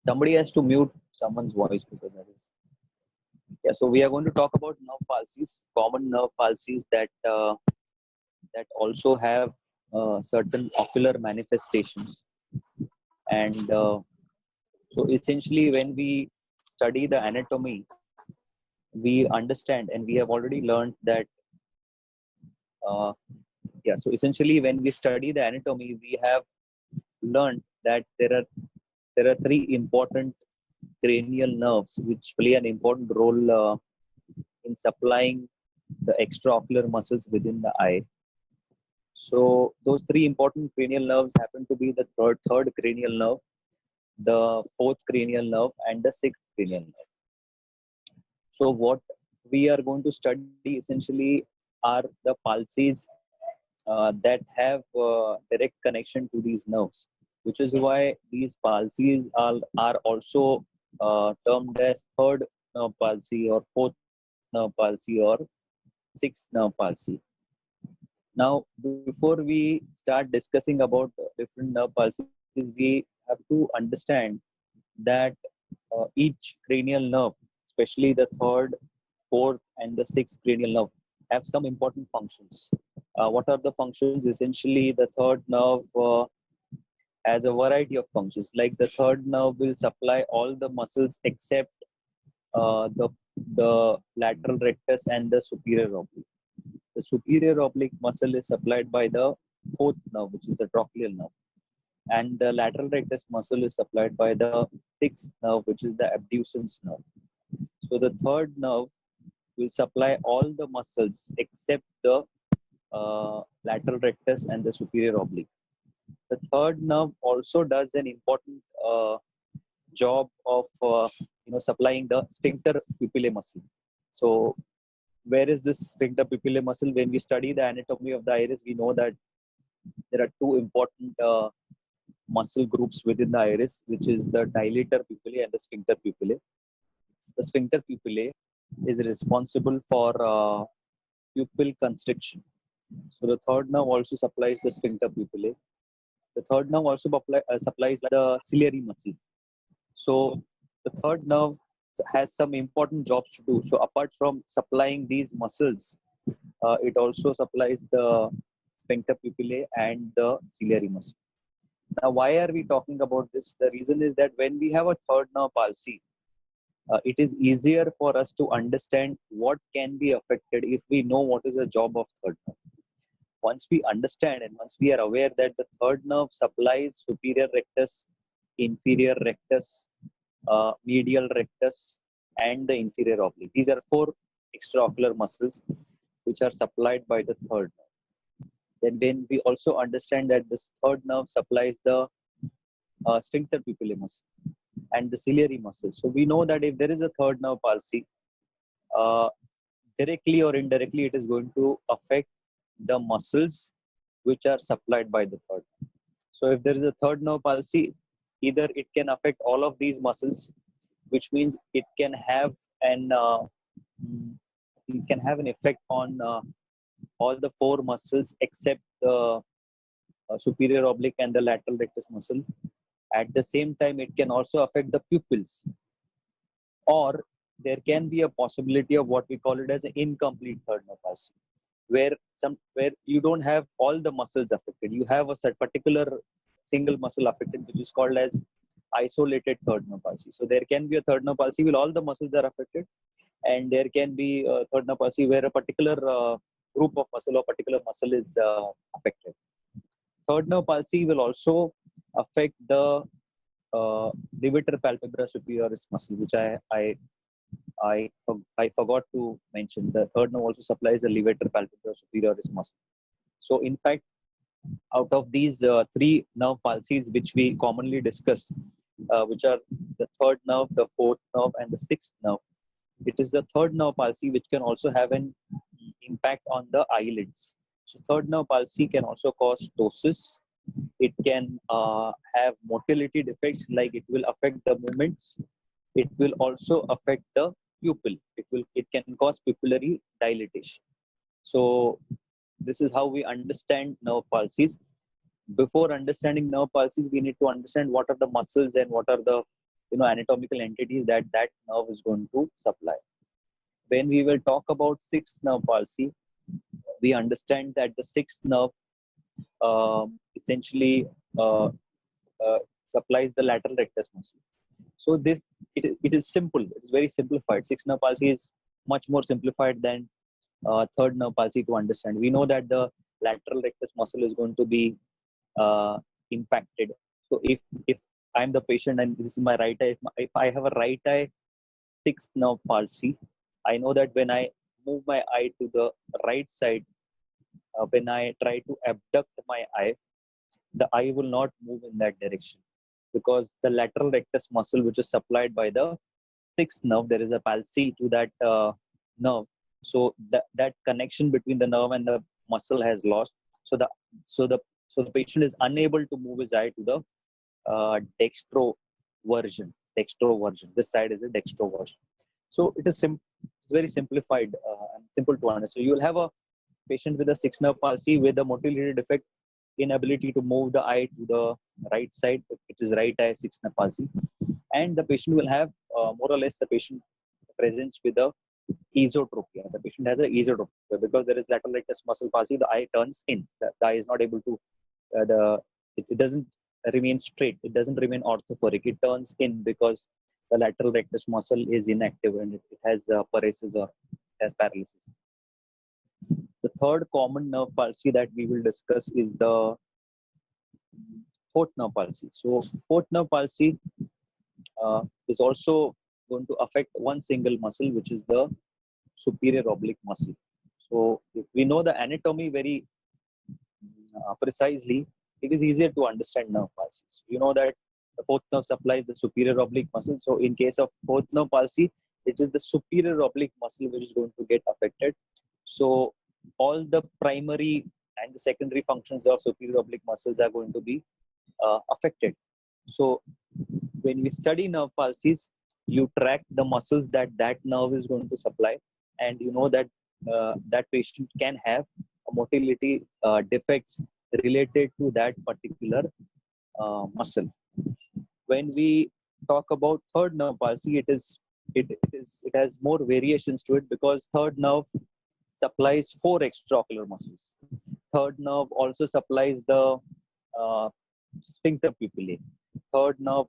Somebody has to mute someone's voice because that is. Yeah, so we are going to talk about nerve palsies, common nerve palsies that also have certain ocular manifestations. And so essentially, when we study the anatomy, we understand and we have already learned that uh, yeah. So essentially, when we study the anatomy, we have learned that there are three important cranial nerves which play an important role in supplying the extraocular muscles within the eye. So those three important cranial nerves happen to be the third cranial nerve, the fourth cranial nerve, and the sixth cranial nerve. So what we are going to study essentially are the palsies that have direct connection to these nerves, which is why these palsies are also termed as third nerve palsy or fourth nerve palsy or sixth nerve palsy. Now, before we start discussing about different nerve palsies, we have to understand that each cranial nerve, especially the third, fourth, and the sixth cranial nerve, have some important functions. What are the functions? Essentially, the third nerve has a variety of functions. Like the third nerve will supply all the muscles except the lateral rectus and the superior oblique. The superior oblique muscle is supplied by the fourth nerve, which is the trochlear nerve, and the lateral rectus muscle is supplied by the sixth nerve, which is the abducens nerve. So the third nerve will supply all the muscles except the lateral rectus and the superior oblique. The third nerve also does an important job of supplying the sphincter pupillae muscle. So where is this sphincter pupillae muscle? When we study the anatomy of the iris, we know that there are two important muscle groups within the iris, which is the dilator pupillae and the sphincter pupillae. The sphincter pupillae is responsible for pupil constriction. So the third nerve also supplies the sphincter pupillae. The third nerve also supplies the ciliary muscle. So the third nerve has some important jobs to do. So apart from supplying these muscles, it also supplies the sphincter pupillae and the ciliary muscle. Now, why are we talking about this? The reason is that when we have a third nerve palsy, it is easier for us to understand what can be affected if we know what is the job of third nerve. Once we understand and once we are aware that the third nerve supplies superior rectus, inferior rectus, medial rectus, and the inferior oblique. These are four extraocular muscles which are supplied by the third nerve. Then when we also understand that this third nerve supplies the sphincter pupillae muscle and the ciliary muscle. So we know that if there is a third nerve palsy, uh, directly or indirectly, it is going to affect the muscles which are supplied by the third nerve. So if there is a third nerve palsy, either it can affect all of these muscles, which means mm, it can have an effect on all the four muscles except the superior oblique and the lateral rectus muscle. At the same time, it can also affect the pupils, or there can be a possibility of what we call it as an incomplete third nerve palsy, where you don't have all the muscles affected. You have a particular single muscle affected, which is called as isolated third nerve palsy. So there can be a third nerve palsy where all the muscles are affected, and there can be a third nerve palsy where a particular group of muscle or particular muscle is affected. Third nerve palsy will also affect the levator palpebra superioris muscle, which I forgot to mention. The third nerve also supplies the levator palpebra superioris muscle. So in fact, out of these three nerve palsies which we commonly discuss, which are the third nerve, the fourth nerve, and the sixth nerve, it is the third nerve palsy which can also have an impact on the eyelids. So third nerve palsy can also cause ptosis. It can have motility defects, like it will affect the movements. It will also affect the pupil. It can cause pupillary dilatation. So this is how we understand nerve palsies. Before understanding nerve palsies, we need to understand what are the muscles and what are the anatomical entities that that nerve is going to supply. When we will talk about sixth nerve palsy, we understand that the sixth nerve essentially uh, uh, supplies the lateral rectus muscle. So it is simple. It is very simplified. Sixth nerve palsy is much more simplified than third nerve palsy to understand. We know that the lateral rectus muscle is going to be uh, impacted. So if I'm the patient and this is my right eye, if I have a right eye sixth nerve palsy, I know that when I move my eye to the right side, when I try to abduct my eye, the eye will not move in that direction because the lateral rectus muscle, which is supplied by the sixth nerve, there is a palsy to that nerve. So that connection between the nerve and the muscle has lost. So the so the so the patient is unable to move his eye to the dextroversion. Dextroversion. This side is a dextroversion. So it's very simplified and simple to understand. So you will have a patient with a sixth nerve palsy with a motility defect, inability to move the eye to the right side, which is right eye sixth nerve palsy, and the patient will have more or less the patient presents with a esotropia. The patient has an esotropia because there is lateral rectus muscle palsy. The eye turns in. The eye is not able to it doesn't remain straight. It doesn't remain orthophoric. It turns in because the lateral rectus muscle is inactive and it has paresis or has paralysis. The third common nerve palsy that we will discuss is the fourth nerve palsy. So fourth nerve palsy is also going to affect one single muscle, which is the superior oblique muscle. So if we know the anatomy very precisely, it is easier to understand nerve palsies. You know that the fourth nerve supplies the superior oblique muscle. So in case of fourth nerve palsy, it is the superior oblique muscle which is going to get affected. So all the primary and the secondary functions of superior oblique muscles are going to be affected. So when we study nerve palsies, you track the muscles that that nerve is going to supply, and you know that that patient can have a motility defects related to that particular muscle. When we talk about third nerve palsy, it has more variations to it because third nerve supplies four extraocular muscles. Third nerve also supplies the uh, sphincter pupillae. Third nerve